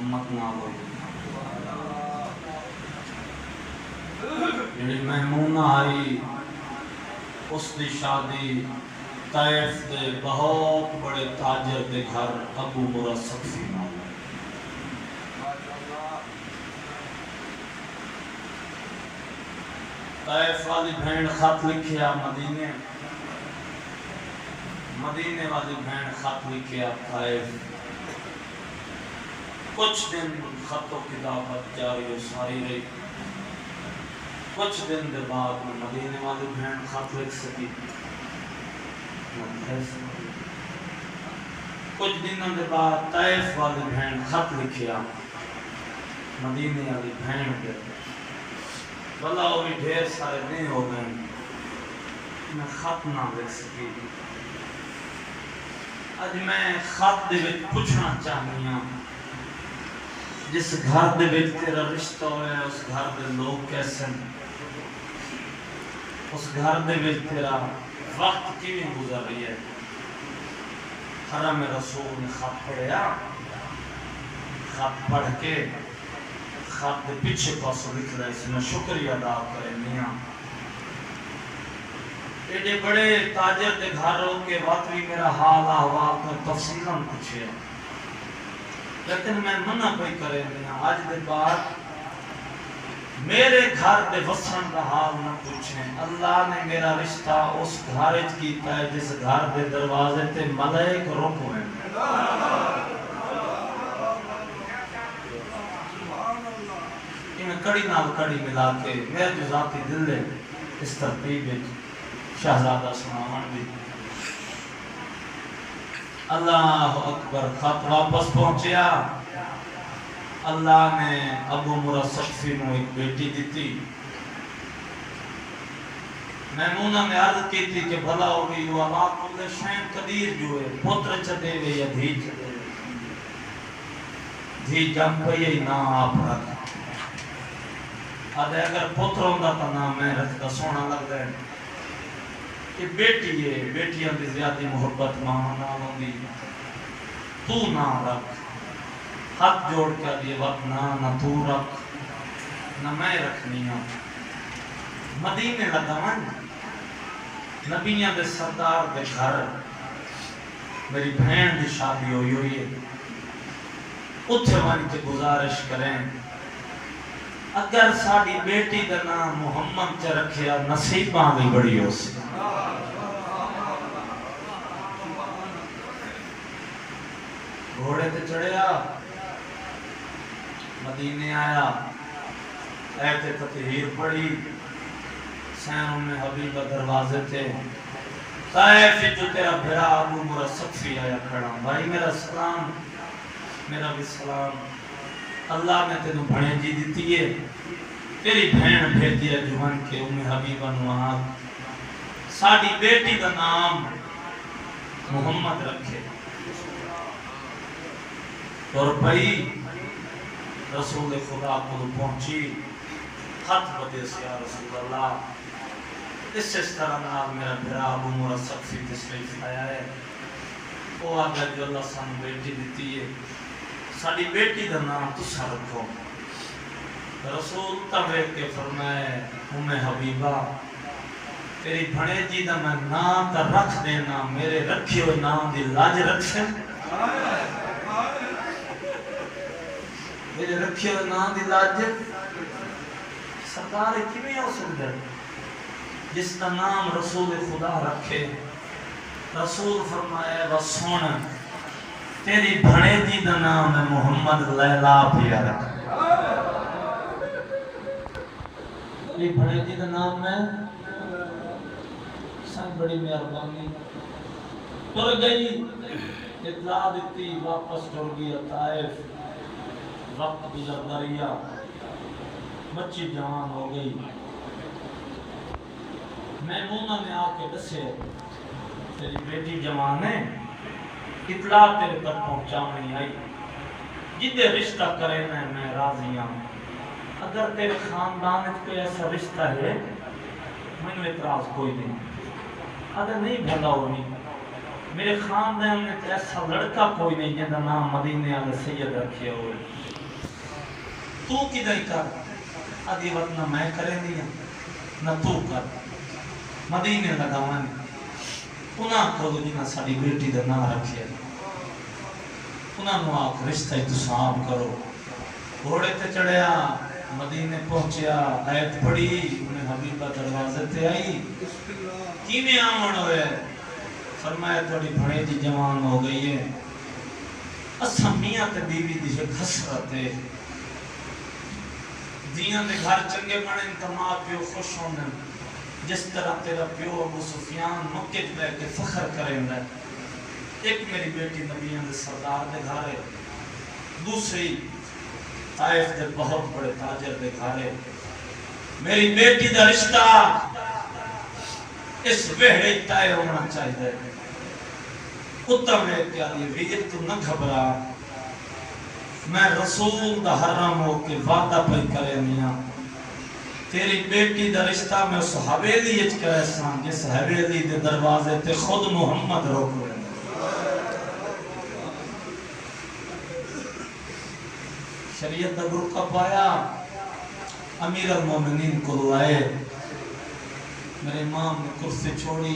محمد نالو جڑی میمونہ آئی اس دی شادی طائف دے بہت بڑے تاجر دے گھر ابو مرہ سقفی نال طائف والی بہن خط لکھیا مدینے والی بہن خط لکھیا طائف کچھ دن خط و کتابت جاری و ساری رہی کچھ دن دے بعد میں مدینے والی بہن خط لکھ سکی کچھ دنوں دے بعد طائف والی بہن خط لکھیا مدینے والی بہن دے بلا وہ بھی ڈھیر سارے نہیں ہو گئے میں خط نہ لکھ سکی آج میں خط دے وچ پوچھنا چاہنی ہوں جس گھر دے وچ تیرا رشتہ ہوئے اس گھر دے لوگ کیسے ہیں اس گھر دے وچ تیرا وقت کیویں گزر رہی ہے حرم رسول نے خط پڑھیا خط پڑھ کے خط دے پیچھے پاسو لکھ رہا اس میں شکریہ ادا کرے میاں ایڈے بڑے تاجر دے گھر ہو کے وقت بھی میرا حال احوال کو تفصیلاً پوچھے لیکن میں منع کوئی کرے میاں آج دے بعد میرے گھر دے وسن کا حال نہ پوچھیں اللہ نے میرا رشتہ اس گھر کیتا ہے جس گھر دے دروازے تے ملائک رک ہوئے کڑی نال کڑی ملا کے میرے جو ذاتی دل ہے اس ترتیب شہزادہ سناون بھی اللہ اکبر خط واپس پہنچیا اللہ نے ابو مرہ سقفی نو ایک بیٹی دیتی میمونہ نے عرض کی تھی کہ بھلا ہوگی وہ اللہ کل شین قدیر جو ہے پتر چدے وے یا دھی چدے وے دھی جم پئی نہ آپ رکھ آدھے اگر پتر ہوندہ تا نام میں رکھتا سونا لگ رہے کہ بیٹی ہے بیٹیاں دی زیادہ محبت ماں نہ ہوندی تو نہ رکھ ہاتھ جوڑ کے دیے وقت نہ تو رکھ نہ میں رکھنی ہوں مدینے لگا من نبیاں دے سردار دے گھر میری بہن دی شادی ہوئی ہے اتھے وان کے گزارش کریں اگر ساڑی بیٹی کا نام محمد چا رکھیا نصیباں بھی بڑی ہو سی گھوڑے تے چڑھیا مدینے آیا ایت تطہیر پڑی سین میں حبیبہ دروازے تھے طائف جو تیرا بھرا ابو مرہ سقفی آیا کھڑا بھائی میرا سلام میرا بھی سلام اللہ نے تینو بھنے جی دیتی ہے تیری بہن بھیجی ہے جوان کے حبیبہ نواب ساڑی بیٹی کا نام محمد رکھے اور بھائی رسول خدا کو پہنچی خط بدے سے یا رسول اللہ اس طرح نام میرا بھرا ابو مرہ سقفی تشریف آیا ہے وہ آگا جو اللہ سان بیٹی دیتی ہے ساڑی بیٹی کا نام تسا رکھو رسول تبے کے فرمائے حبیبہ تیری بھنے جی دا میں نام تا رکھ دینا میرے رکھی ہوئے نام دی لاج رکھ سے میرے رکھی ہوئے نام دی لاج سرکار کی میں ہو سکتے جس کا نام رسول خدا رکھے رسول فرمائے وسونا تیری بھنے جی دا نام ہے محمد لیلا پیا رکھا تیری بھنے جی دا نام ہے سن بڑی مہربانی تر گئی اطلاع دیتی واپس ٹر گیا طائف وقت گزر دریا بچی جوان ہو گئی میمونہ نے آ کے دسے تیری بیٹی جوان ہے اطلاع تیرے تک پہنچاونی آئی جدے رشتہ کرے میں راضی ہوں اگر تیرے خاندان کوئی ایسا رشتہ ہے میں اعتراض کوئی نہیں اگر نہیں بھلا ہونی میرے خاندان میں ایسا لڑکا کوئی نہیں جن کا نام مدینے والے سید رکھے ہوئے تو کدھر کر آدھی وقت نہ میں کریں دیا نہ تو کر مدینے لگاوان انہاں کو جنہاں ساری بیٹی کا نام رکھے انہاں نو آکھ رشتہ اتسام کرو گھوڑے تے چڑھیا مدینے پہنچیا آیت پڑھی انہیں حبیبہ دروازے تے آئی کی میں آمن ہوئے فرمایا تھوڑی بھڑے جی جوان ہو گئی ہے اسا میاں تے بیوی دی حسرت ہے دیاں دے گھر چنگے بنے تا ماں پیو خوش ہونے جس طرح تیرا پیو ابو سفیان مکت لے کے فخر کریں گے ایک میری بیٹی نبیان دے سردار دے گھر ہے دوسری طائف دے بہت بڑے تاجر دے گھر ہے میری بیٹی دا رشتہ اس وحڑے تائے ہونا چاہیے اتم ہے کیا یہ ویر تو نہ گھبرا میں رسول دا حرم ہو کے وعدہ پہ کرے میاں تیری بیٹی دا رشتہ میں اس حویلی اچ کرے سان جس حویلی دے دروازے تے خود محمد روک لیں شریعت دا برقع پایا امیر المومنین کو لائے میرے امام نے کرسی چھوڑی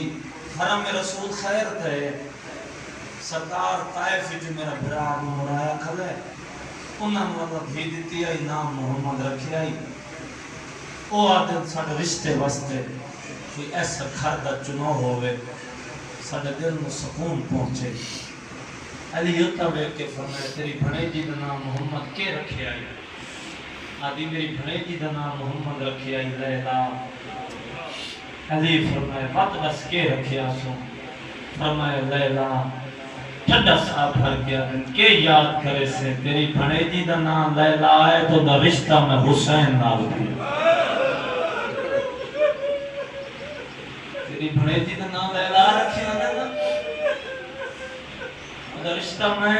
حرم رسول خیر تھے سرکار طائف جو میرا براد مرایا کھلے انہاں نے اللہ بھی دیتی آئی نام محمد رکھی آئی او آدھن ساڑھے رشتے واسطے کوئی ایسا گھر دا چنو ہوئے ساڑھے دل میں سکون پہنچے علی یوتا بے کے فرمائے تیری بھنے جی دا نام محمد کے رکھے آئی آدھی میری بھنے جی دا نام محمد رکھے آئی لیلا علی فرمائے بات بس کے رکھے آسوں فرمائے لیلا ٹھڈا صاحب بھر گیا دن کے یاد کرے سے تیری بھنے جی دا نام لیلا آئے تو دا رشتہ میں حسین نال دیا تیری بھنے جی دا نام لیلا رکھے آنے دا دا رشتہ میں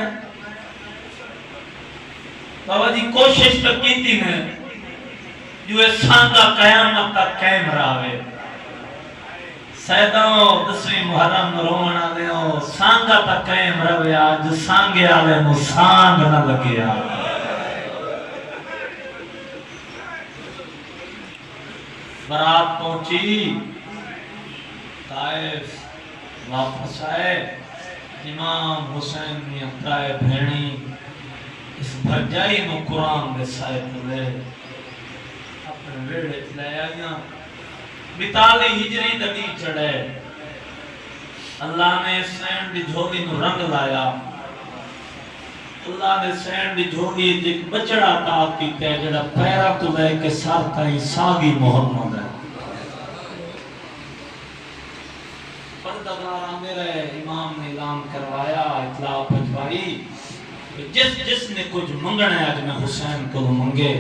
بابا جی کوشش تو کی تھی میں جو احسان کا قیامت تک قائم رہے سیداؤں دسویں محرم رومنا دیوں سانگا تک قائم رہے آج سانگے آلے نو سانگ نہ لگیا برات پہنچی طائف واپس آئے امام حسین نے اترائے بھینی اس بھرجائی نو قرآن دے سائے لے اپنے ویڑے لے آئیاں بتالی ہجری دنی چڑھے اللہ نے سین دی جھولی نو رنگ لایا اللہ نے سین دی جھولی ایک بچڑا تاکی تے جڑا پیرا تو لے کے سار تائیں ساگی محمد ہے پردگارہ میرے امام نے اعلان کروایا اطلاع پھجوائی جس نے کچھ منگنا ہے آج میں حسین کو منگے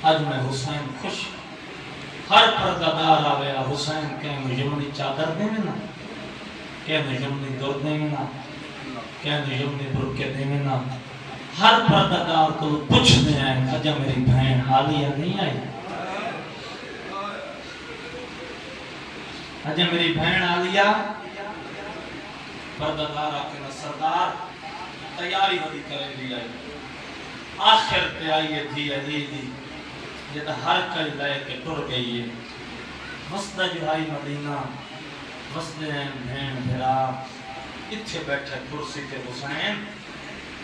آج میں حسین خوش ہر پردگار آویا حسین کہیں مجھے یمنی چادر دے میں نا کہیں مجھے یمنی دور دے میں نا کہیں مجھے یمنی برکے دے میں نا ہر پردگار کو پوچھنے آئے آج میری بہن عالیہ نہیں آئی آج میری بہن عالیہ پردگار آکے نا سردار تیاری ہوئی کرے لی آئی آخر پہ آئیے تھی علی دی یہ ہر کل لائے کے ٹر گئی ہے مسجد جو آئی مدینہ مسجد بہن بھرا اتھے بیٹھے کرسی کے حسین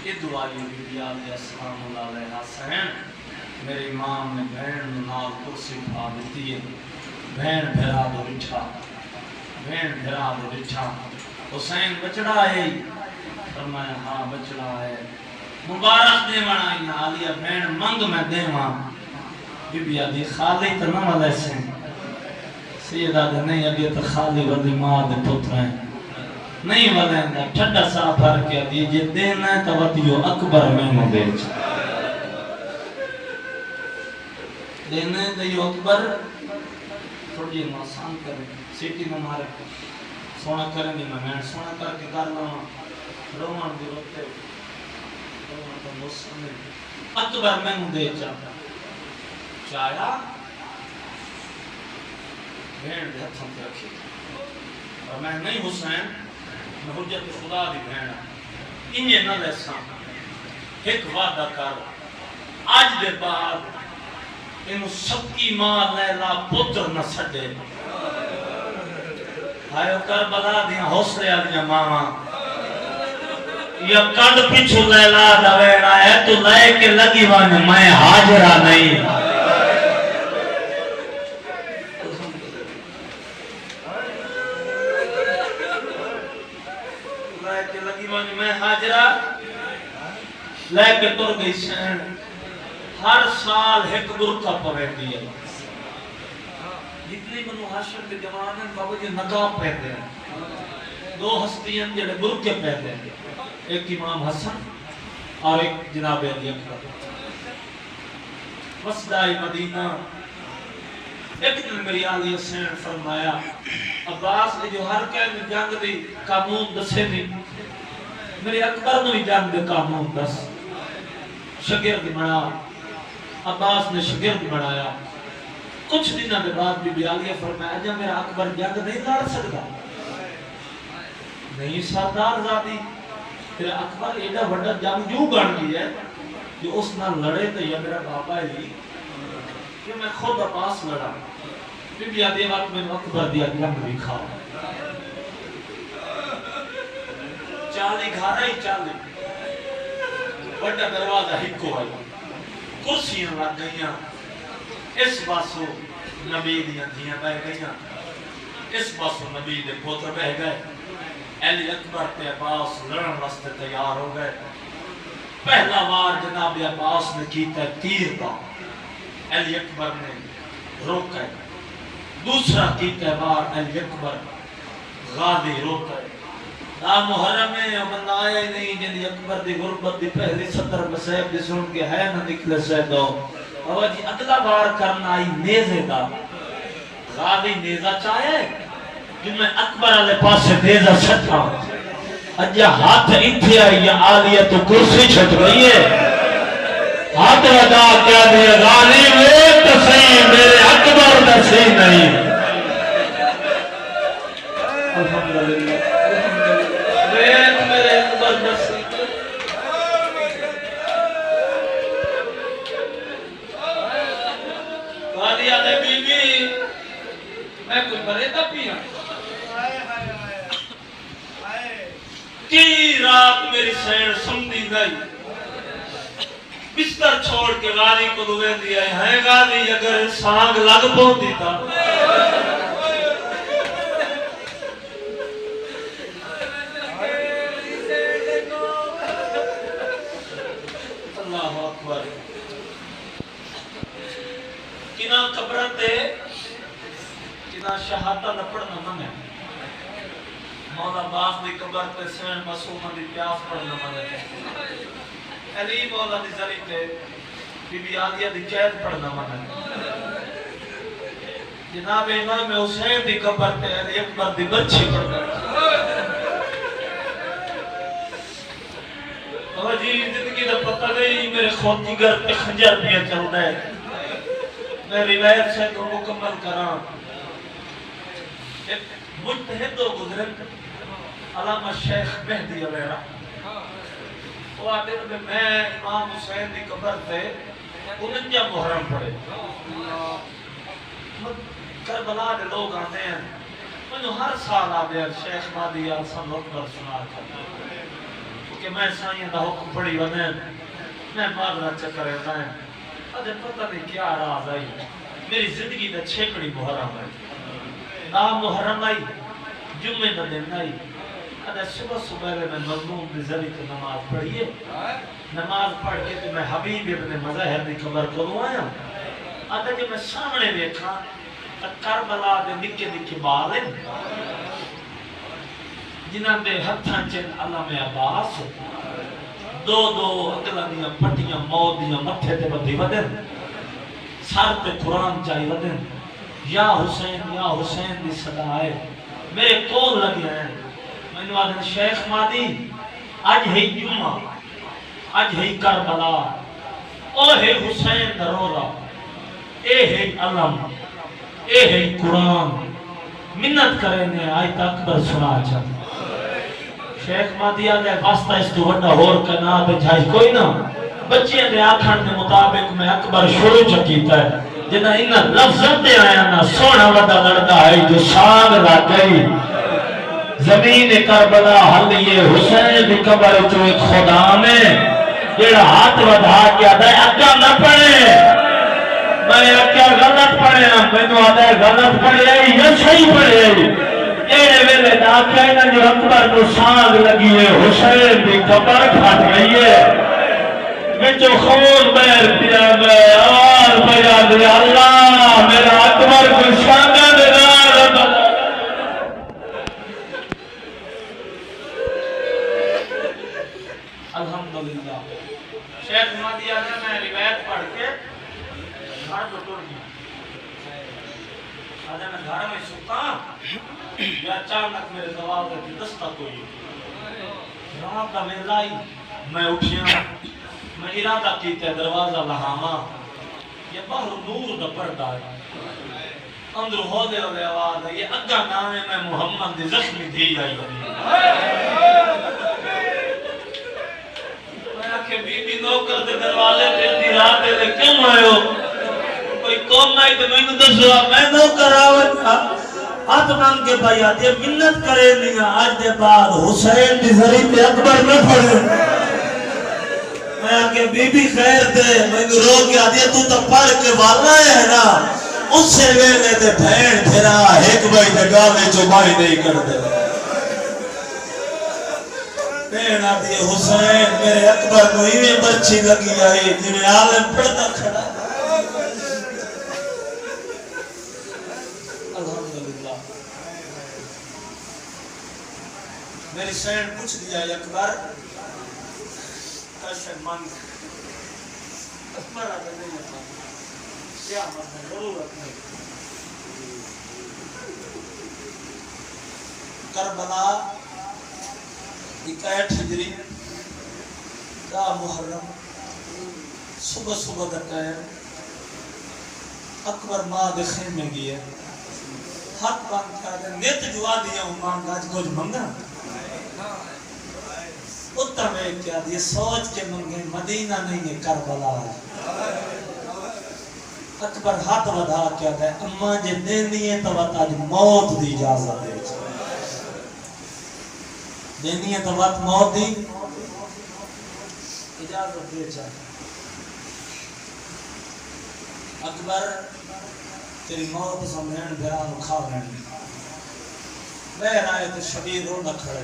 یہ دعائی ہوئی علیہ السلام علیہ حسین میرے امام نے بہن نال کرسی پا دیتی ہے بہن بھرا دو بچھا بہن بھرا دو بچھا حسین بچڑا ہے فرمایا ہاں بچڑا ہے مبارک دے منائی عالیہ بہن منگ میں دے ماں بی بی آدھی خالی تو نہ ملے سے سید آدھے نہیں ابھی تو خالی ولی ماں دے پتر ہیں نہیں ملے گا ٹھڈا سا بھر کے آدھی جی دینا ہے تو وطیو اکبر میں نو دے دینا ہے دیو اکبر تھوڑی نوسان کرے سیٹی میں مارے سونا کریں دی میں سونا کر کے کر لوں رومان دی روتے رومان تو نوسان اکبر میں نو دے چاہتا چاہیا بھین دے ہتھوں کے رکھی اور میں نہیں حسین حجت خدا دی بہن انہیں نہ لیسا ایک وعدہ کر آج دے بعد انہوں سکی ماں لیلا پتر نہ سڑے آئے کربلا دیا حوصلے آدیا ماما یا کند پیچھو لیلا دویڑا ہے تو لے کے لگی وان میں حاجرہ نہیں لے کے لگی وان میں حاجرہ لے کے تر گئی سین ہر سال ایک برکہ پویٹی ہے جتنی منو حاشر کے جوانیں بابا جی نقاب پہتے ہیں دو ہستیاں جڑے برکے پہتے ہیں ایک امام حسن اور ایک جناب علی اکبر مسجد مدینہ ایک دن میری آلی حسین فرمایا عباس نے جو ہر کہیں جنگ دی قانون دسے نہیں میری اکبر نے جنگ دی قانون دس شگرد بنا عباس نے شگرد بنایا کچھ دنوں کے بعد بی بی عالیہ فرمایا جب میرا اکبر جنگ نہیں لڑ سکتا نہیں سردار زادی پھر اکبر ایڈا بڑا جنگ یوں بن گئی ہے کہ اس نہ لڑے تو یہ میرا بابا ہی کہ میں خود عباس لڑا بی بی عالیہ وقت میں اکبر دیا جنگ بھی کھاؤ چالی گھارا ہی چالی بڑا دروازہ ہکو آئی کرسیاں لگ گئیاں اس باسو نبی دیاں دھیاں بہ گئیاں اس باسو نبی دے پوتر بہ گئے علی اکبر تے عباس لڑن واسطے تیار ہو گئے پہلا وار جناب عباس نے کیتا تیر کا علی اکبر نے روکا دوسرا کیتا وار علی اکبر غازی روکا محرم ہے بندہ آیا ہی نہیں جنہی اکبر دی غربت دی پہلی ستر مسیب دی سن کے ہے نہ نکلے سے دو اور جی اگلا بار کرنا آئی نیزے دا غازی نیزہ چاہے کہ میں اکبر علیہ پاس سے نیزہ سٹھا اجا ہاتھ اتھے آئی یا آلیہ تو کرسی چھٹ گئی ہے ہاتھ ودا کیا دیا غازی ویت صحیح میرے اکبر دا صحیح نہیں الحمدللہ ویت میرے اکبر دا صحیح غازی آدھے بی بی میں کوئی برے دا پیا کی رات میری سین سمدی گئی بستر چھوڑ کے غازی کو دوے دیا ہے غازی اگر سانگ لگ پہن دیتا اللہ اکبر کنا قبرتے کنا شہادہ نہ پڑھنا من ہے مولا باغ دی قبر تے سین معصومہ دی پیاس پڑھنا من ہے علی مولا دی زری تے بی بی عالیہ دی قید پڑھنا من ہے جناب امام حسین دی قبر تے علی اکبر دی بچی پڑھنا اور جی زندگی دا پتہ نہیں میرے خوتی گر تے خنجر پیا چل رہا ہے میں روایت سے تو مکمل کراں ایک مجتہد و گزرن علامہ شیخ مہدی علیہ وہ آتے ہیں میں امام حسین دی قبر تے 49 محرم پڑے کربلا دے لوگ آتے ہیں مجھے ہر سال آتے ہیں شیخ مہدی آسان اکبر سنا کرتے کہ میں سائیں دا حکم پڑی ونے میں مادرہ چکرے دائیں ادھے پتہ نہیں کیا راز آئی میری زندگی دا چھیکڑی محرم آئی نام محرم آئی جمعے دا دن آئی ادھے صبح صبح میں مظلوم دی ذریع کو نماز پڑھئے نماز پڑھ کے تو میں حبیب ابن مظاہر دی قبر کو آیا ادھے کہ میں سامنے دیکھا کربلا دے نکے نکے بالیں جنہاں دے ہتھاں چن علم عباس دو اگلا دیا پٹیاں موت دیا متھے تے بدھی ودن سر تے قرآن چاہی ودن یا حسین دی صدا ہے میرے کون لگے ہیں میں نے آدھن شیخ مادی آج ہے جمعہ آج ہے کربلا او ہے حسین درولا اے ہے علم اے ہے قرآن منت کرنے آیت اکبر سنا چاہتا شیخ مادیہ دے واسطہ اس تو وڈا ہور کنا تے جھائی کوئی نہ بچیاں دے آکھن دے مطابق میں اکبر شروع چکیتا ہے جنہاں انہاں لفظ تے آیا نا سونا وڈا لڑکا ہے جو ساگ لگ گئی زمین کربلا حلیے حسین دی قبر جو ایک خدا میں جیڑا ہاتھ ودھا کیا دے اگا نہ پڑے میں کیا غلط پڑھے میں تو آدھا غلط پڑھے یا صحیح پڑھے ایڑے ویلے دا کہنا جو اکبر کو سانگ لگی ہے حسین دی قبر کھٹ گئی ہے وچو خون بیر پیا میں آواز بجا دے اللہ میرا اکبر کو سانگا دے نال الحمدللہ شیخ مادی آجا میں روایت پڑھ کے گھر کو ٹوڑ گیا آجا میں گھر میں سکتا یا اچانک میرے دروازے کی دستک ہوئی رات کا ویلا ہی میں اٹھیا میں ارادہ کیتے دروازہ لہاما یہ باہر نور دا پردہ ہے اندر ہو دے آواز ہے یہ اگا نامے میں محمد دی زخمی دی آئی کہ بی بی نوکر دے دروازے تے دی رات دے کیوں آئے ہو کوئی کون نہیں تو میں نے دسوا میں نوکر آوت ہاتھ مان کے بھائی آتے منت کرے نہیں آج دے بعد حسین دی ذریعہ پہ اکبر نہ پڑھے میں آکے بی بی خیر دے میں نے رو کے آدھے تو پڑھ کے والا ہے نا اس سے ویلے دے بھین پھرا ایک بھائی دے گانے جو بھائی نہیں کر دے بہن آتی ہے حسین میرے اکبر کو ہی میں بچی لگی آئی جنہیں عالم پڑھتا کھڑا الحمدللہ میری سین پوچھ دیا اکبر کشن منگ اکبر آتا نہیں ہوتا کیا مطلب ضرورت نہیں کربلا اکائٹ ہجری دا محرم صبح صبح دا ٹائم اکبر ماں دے خیمے گیا ہاتھ بان کیا دے نیت جوا دیا ہوں ماں گاج کچھ منگا اتر میں کیا دیا سوچ کے منگے مدینہ نہیں ہے کربلا اکبر ہاتھ ودا کیا دے اماں جے دینی ہے تو آج موت دی اجازت دے دینی ہے تو بات موت دی اجازت دے چاہے اکبر تیری موت سمجھن بیان کھا رہنی بہر آئے تو شبیر رونا کھڑے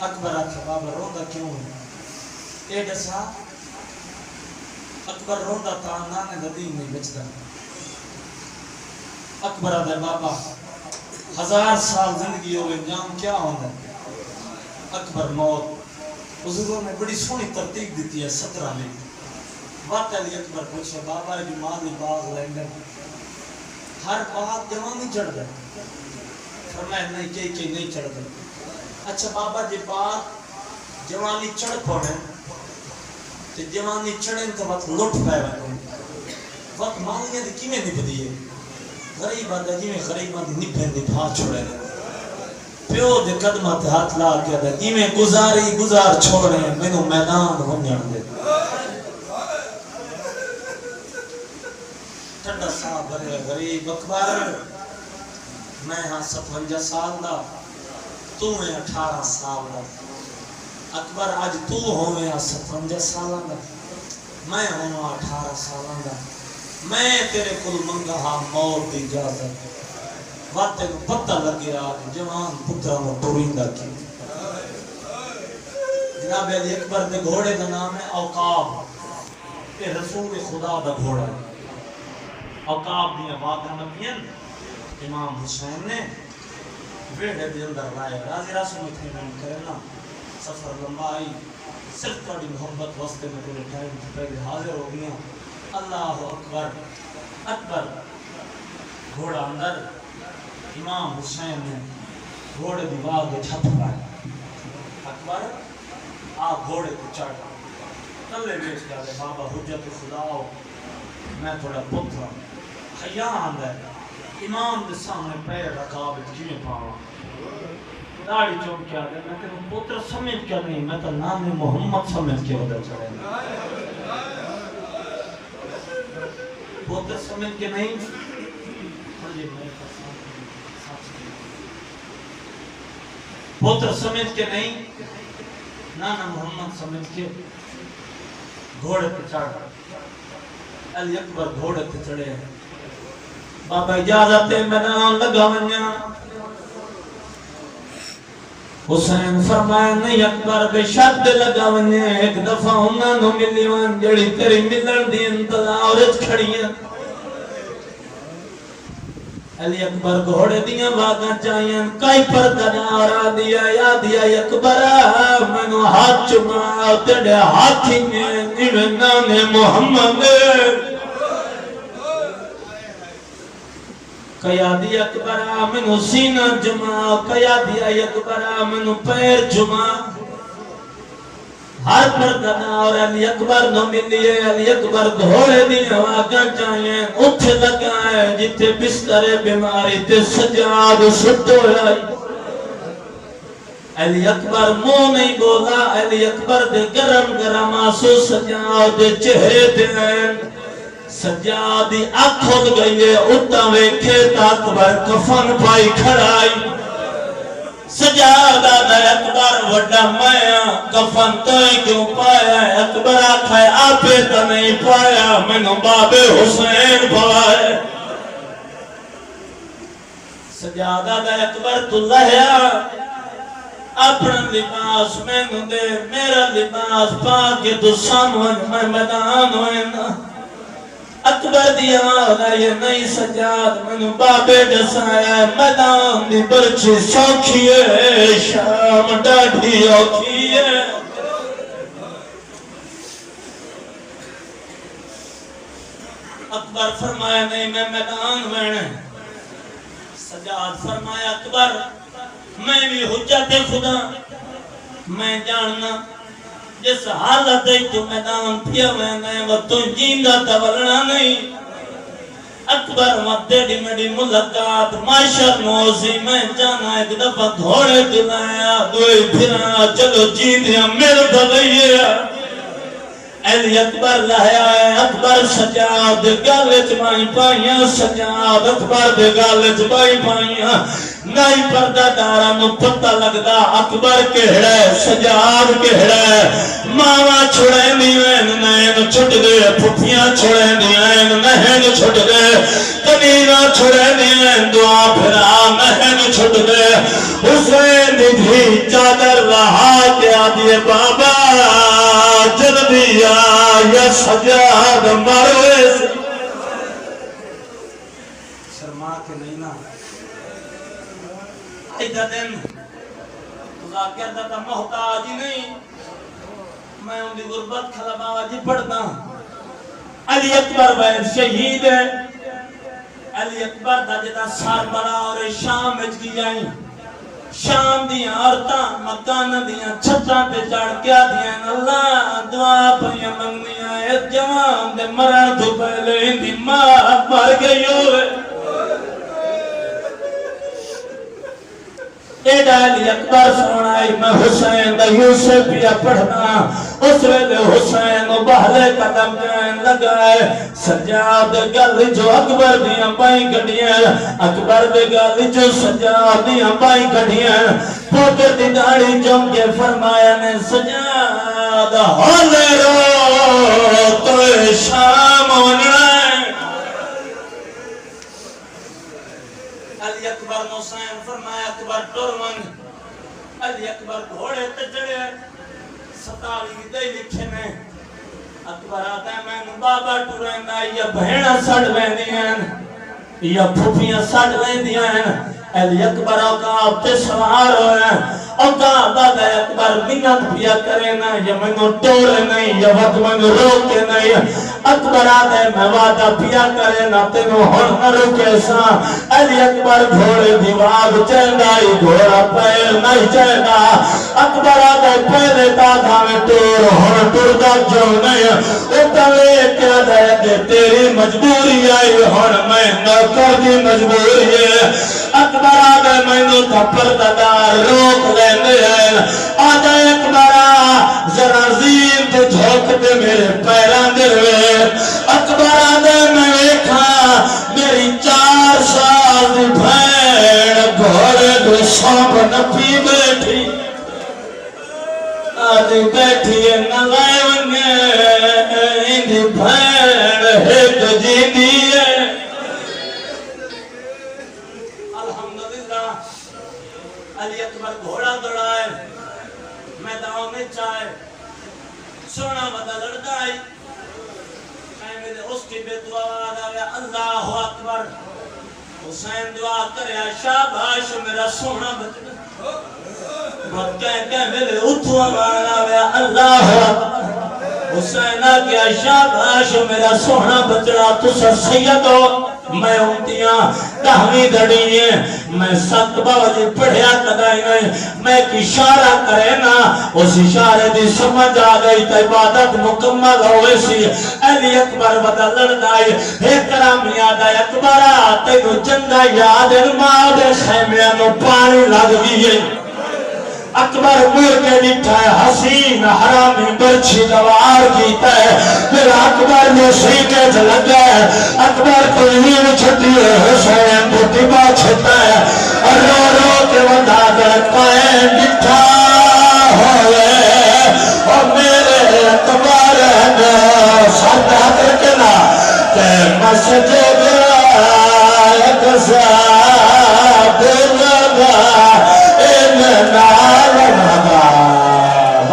اکبر آکھے بابا رونا کیوں ہے اے دسا اکبر رونا تانا نے دین نہیں بچتا اکبر آدھے بابا 1000 سال زندگی ہوئے جام کیا ہونا اکبر موت حضوروں نے بڑی سونی ترتیب دیتی ہے 17 میں وقت علی اکبر پوچھے بابا جو مالی باغ لینڈر ہر باغ جوانی چڑھ گئے فرمائے نہیں کہ نہیں چڑھ گئے اچھا بابا جی باغ جوانی چڑھ پڑے تو جوانی چڑھیں تو وقت لٹ پائے وقت مالیاں دی کیمیں نہیں بدیے غریب آدھا جی میں غریب آدھی نپھیں دی بھا چھوڑے پیو دے قدمہ تے ہاتھ لا کیا دے جی میں گزار چھوڑے میں نو میدان ہونیان دے ٹھنڈا صاحب بھرے غریب اکبر میں ہاں 57 سال دا تو میں 18 سال دا اکبر آج تو ہوئے 57 سالہ دا میں ہوں 18 سالہ دا میں تیرے کل منگا ہاں موت دی اجازت واتے کو پتہ لگے آج جوان پترہ میں ٹورندہ کی جناب علی اکبر دے گھوڑے دا نام ہے اوقاب اے رسول خدا دا گھوڑا ہے اوقاب دیا واقع نبیان امام حسین نے ویڑے دے اندر لائے راضی راسو میں تھے میں کرنا سفر لمبا آئی صرف توڑی محبت وستے میں تیرے ٹائم سے پہلے حاضر ہو گیا اللہ اکبر اکبر گھوڑا اندر امام حسین نے گھوڑے دیوار کو چھپ پائے اکبر آپ گھوڑے کو چڑھ تلے بیچ کیا دے بابا حجت خدا ہو میں تھوڑا پتھا حیاء آندہ ہے امام دے سامنے پیر رکابت کیوں پاؤں داڑھی چوم کیا دے میں تیرے پوتر سمجھ کیا نہیں میں تو نام محمد سمجھ کے ہوتا چڑھے پوتر سمجھ کے نہیں پوتر سمجھ کے نہیں نانا محمد سمجھ کے گھوڑے پہ چڑھ علی اکبر گھوڑے پہ چڑھے بابا اجازت میدان لگا ونیا حسین فرمایا نہیں اکبر بے شک لگا ونیا ایک دفعہ انہاں نو ملی ون جڑی تیری ملن دی انتظار وچ کھڑی ہیں علی اکبر گھوڑے دیاں واگاں چاہیاں کئی پر دنارا دیا یا دیا اکبر منو ہاتھ چما تیرے ہاتھی میں جڑے نام محمد قیادی اکبر منو سینہ جما قیادی اکبر منو پیر جما ہر پردنا اور علی اکبر نو ملیے علی اکبر گھوڑے دی آگاں چاہیے اٹھ لگا ہے جتے بستر بیماری تے سجاد سٹو ہے علی اکبر منہ نہیں بولا علی اکبر دے گرم گرم آنسو سجاد دے چہرے تے سجاد دی آنکھ کھل گئی ہے اٹھا ویکھے تا اکبر کفن پائی کھڑائی سجادہ دا اکبر وڈا مایا کفن توئی کیوں پایا اکبر آکھائے آپے تا نہیں پایا منو باب حسین پائے سجادہ دا اکبر تو لہیا اپنا لباس منو دے میرا لباس پا کے تو سامن میں میدان ہوئے اکبر دی آواز آئی نہیں سجاد منو بابے جسایا میدان دی برچی سوکھی ہے شام ڈاڑھی اوکھی ہے اکبر فرمایا نہیں میں میدان میں سجاد فرمایا اکبر میں بھی حجت خدا میں جاننا جس حالت ہے تو میدان پیا میں نہیں وہ تو جیندہ تولنا نہیں اکبر مدیڑی مڈی ملکات معاشر موزی میں جانا ایک دفعہ گھوڑے دلایا دوئی پھرا چلو جیندیاں میرے دلائیے علی اکبر لہیا ہے اکبر سجاد گالج بائی پائیاں سجاد اکبر دے گالج بائی پائیاں نہیں پردہ دارا نو پتہ لگدا اکبر کہڑا ہے سجاد کہڑا ہے ماما چھوڑے دیوین نین چھٹ گئے پھپیاں چھوڑے دیوین نہن چھٹ گئے کنینا چھوڑے دیوین دعا پھرا نہن چھٹ گئے حسین بھی چادر رہا کیا دیے بابا جلدی یا سجاد مروے سے شرما کے نہیں نا ایدہ دن خدا کہتا تھا محتاج ہی نہیں میں ان دی غربت کھلبا آجی پڑھتا علی اکبر بہت شہید ہے علی اکبر دا جدا سار بڑا اور شام اچ کی جائیں شام دیاں عورتاں مکان دیاں چھتاں تے چڑھ کیا دیاں اللہ دعا پڑھیاں منگنیاں اے جوان دے مرن تو پہلے ان دی ماں مر گئی ہوئے ایڈا علی اکبر سنائی میں حسین دا یوسف پیا پڑھنا اس ویلے حسین بہلے قدم جائن لگائے سجاد گل جو اکبر دیاں بائی گھڑیاں اکبر دے گل جو سجاد دیاں بائی گھڑیاں پوتر دی داڑھی جم کے فرمایا نے سجاد ہولے رو تو شام ہونا علی اکبر حسین فرمایا اکبر ٹرمن علی اکبر گھوڑے تے چڑھے ستاوی دے لکھے نے اکبر آتا ہے میں بابا ٹریندا یا بہنا سڑ لیندیاں یا پھوپیاں سڑ لیندیاں علی اکبر عقاب تے سوار ہوئے عقاب دادا اکبر منت پیا کرے نا یا منو ٹوڑے نہیں یا وقت منو روکے نہیں اکبر آدھے میں وعدہ پیا کرے نا تینو ہن نہ روکے سا علی اکبر گھوڑے دیواب چہنائی گھوڑا پیر نہیں چہنا اکبر آدھے پہلے دادا میں ٹوڑ ہن ٹوڑا جو نہیں اتوے کیا دے کہ تیری مجبوری آئی ہن میں نہ کر دی مجبوری ہے اکبر آدھے مینو تھپڑ دار روک لیندے ہیں آدھے اکبر ذرا زین تے جھوک دے میرے پیران دے اکبر آدھے میں ویکھا میری 4 سال دی بھین گھوڑے دے سانپ نپی بیٹھی آدھی بیٹھی ہے نلائے ونگے اندھی بھین ہیٹ جیندی ہے الحمدللہ علی اکبر گھوڑا دوڑائے میدان میں چائے سونا بدا لڑتا آئی میرے اس کی بے دعا آدھا اللہ اکبر حسین دعا کرے شاباش میرا سونا بچنا بہت کہہ میرے اتھوا مارا اللہ اکبر حسین کیا شاباش میرا سونا بچڑا تسا سید ہو میں امتیاں 10ویں دڑی ہیں میں 7 بجے پڑھیا کدائی نہیں میں ایک اشارہ کرے نا اس اشارے دی سمجھ آ گئی تو عبادت مکمل ہوئے سی علی اکبر بدا لڑدائی اکرام یاد آئے اکبر آتے کو جنگا یاد ماں دے خیمیاں نو پانی لگ گئی اکبر مر کے لٹھا ہے حسین حرامی برچی دوار کیتا ہے پھر اکبر نے سینے سے لگا ہے اکبر کو ہیر چھتی ہے حسین کو تبا چھتا ہے اور رو رو کے ودا کرتا ہے لٹھا ہوئے اور میرے اکبر نے ساتھ کر کے نا کہ مسجد ایک ساتھ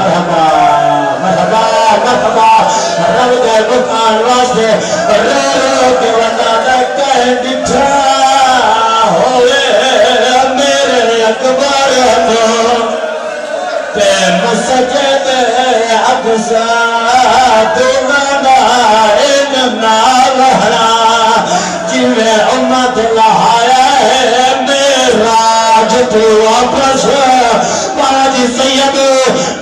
لگا رب دے بکان واسطے رو رو کے وطا کہہ دٹھا ہوئے میرے اکبر نو تے مسجد اقصی دیوانا ان نال ہرا جویں امت لہایا ہے میراج تو واپس باجی سید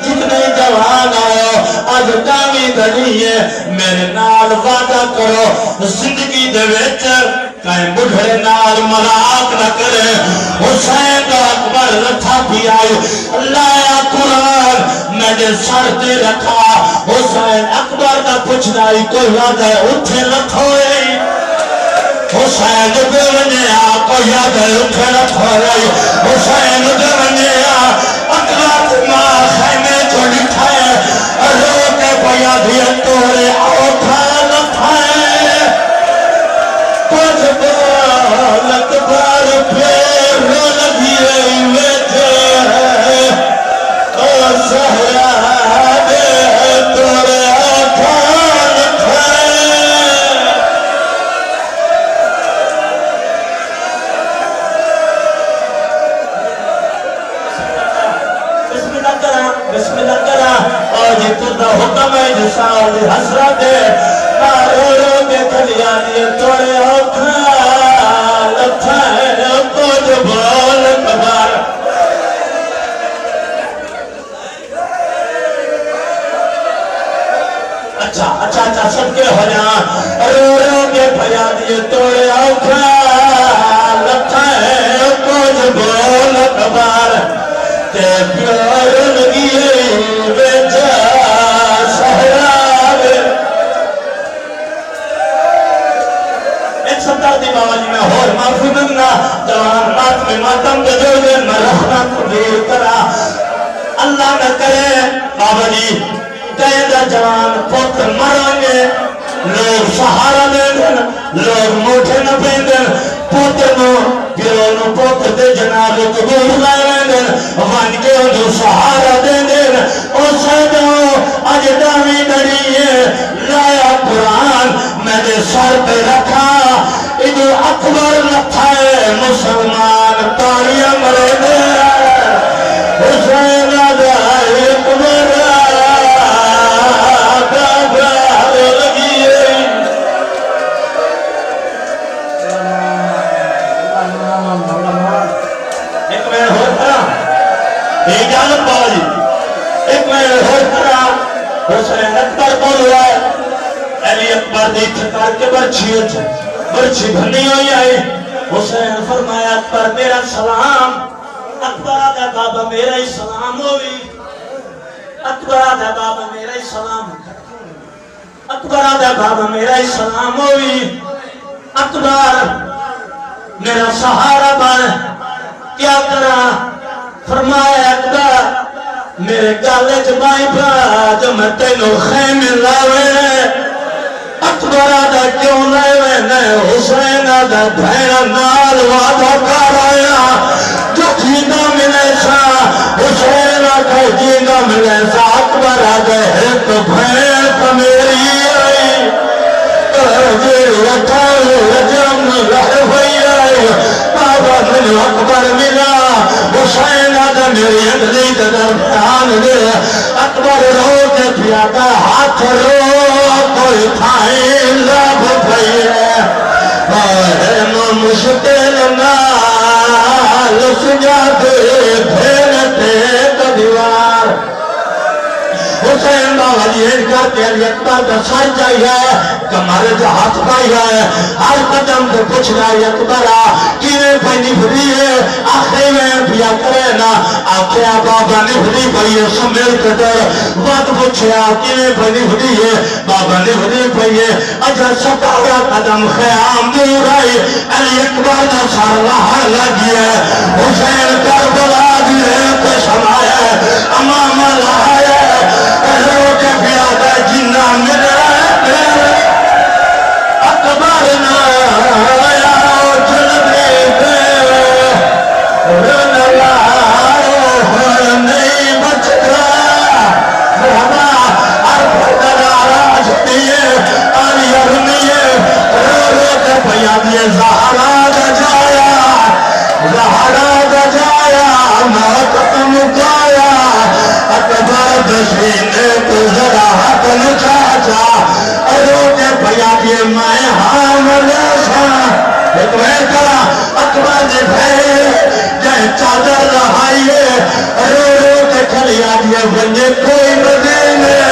جتنے جوان آئے آج دامی دنی ہے میرے نال وعدہ کرو زندگی دے ویچ کہیں بڑھے نال ملاق نہ کرے حسین اکبر رتھا بھی آئے لایا قرآن میرے سر دے رکھا حسین اکبر کا پوچھنا ہی کوئی یاد ہے اٹھے رکھوئے حسین دے ونجے کوئی یاد ہے اٹھے رکھوئے حسین دے ونجے اکبر ماں خیمے جو لکھا ہے رو کے پیا دیا توڑے اوٹھا لکھائے کچھ بول اکبر پھر رو لگیے ویجے اور سہرا دے توڑے اوٹھا لکھائے بسم اللہ کرا آج تو دا حکم ہے جو سال حسرت ہے رو رو کے کلیانی توڑے اوکھا لکھا ہے کچھ بول کبار اچھا سب کے ہو جان رو رو کے کلیانی توڑے اوکھا لکھا ہے کچھ بول کبار تے پیار لگیے بیچا سہراب ایک سبتہ دی بابا جی میں اور معافی منگنا جوان مات میں ماتم دے جو دے میں رحمت دیر کرا اللہ نہ کرے بابا جی کہیں دا جوان پوت مرانگے لوگ سہارا دے دن لوگ موٹے نہ پیندن پوتنو پیرونو پوت دے جناب قبول لائے دن وان کے جو سہارا دے دن او سیدو آج دامی دریئے لایا قرآن میں دے سر پہ رکھا ادھو اکبر لکھائے مسلمان تاریہ مرے دے حسین آدھائے قبر حسین اکبر بول رہا ہے علی اکبر دیکھ کر کے برچھی بھنی ہوئی آئی حسین فرمایا اکبر میرا سلام اکبر آدھا بابا میرا ہی سلام ہوئی اکبر آدھا بابا میرا ہی سلام اکبر آدھا بابا میرا ہی سلام ہوئی اکبر میرا سہارا بن کیا کرا فرمایا اکبر میرے گالے جبائی پا جو میں تینوں خیمے لاوے اکبر آدھا کیوں لائے نے حسین آدھا بھیڑا نال وعدہ کر آیا جو جینا ملے سا حسین آدھا جینا ملے سا اکبر آدھا ایک بھیڑ کا میری آئی جیڑی اٹھاؤ رجم رہ ہوئی آئی بابا من اکبر ملا حسین آدھا میری اگلی قدر بیان دے اکبر رو کے پیادا ہاتھ رو کوئی تھائیں لب بھئیے بہن مشکل نال سجادے بھینتے کدیوار حسین بابا جی انکار کے علی اکبر کا سر جائیے کمر جو ہاتھ پائیے ہر قدم تو پوچھ رہا ہے اکبرہ کیویں پہ نبھری ہے آخری میں بیا کرے نا آکھیا بابا نبھری پائیے سمیل قدر بات پوچھیا کیویں پہ نبھری ہے بابا نبھری پائیے اجھا ستارہ قدم خیام دور آئی علی اکبر کا سر لہر لگی ہے حسین کربلا دی ریت سمائے امام لہائے رو کے پیادہ جنہ ملے اکبر نایا جلدی دے رن لائے نہیں بچتا رہا عرب دراراج دیئے آلی ارمیے رو کے پیادی زہرہ دا جایا موت مکایا اکبر دشینے تو ذرا حق نچاچا رو کے پیادی میں حامل سا ایک میں کرا اکبر دے بھائی جائے چادر رہائیے رو کے کھلیا دیئے بندے کوئی مدینے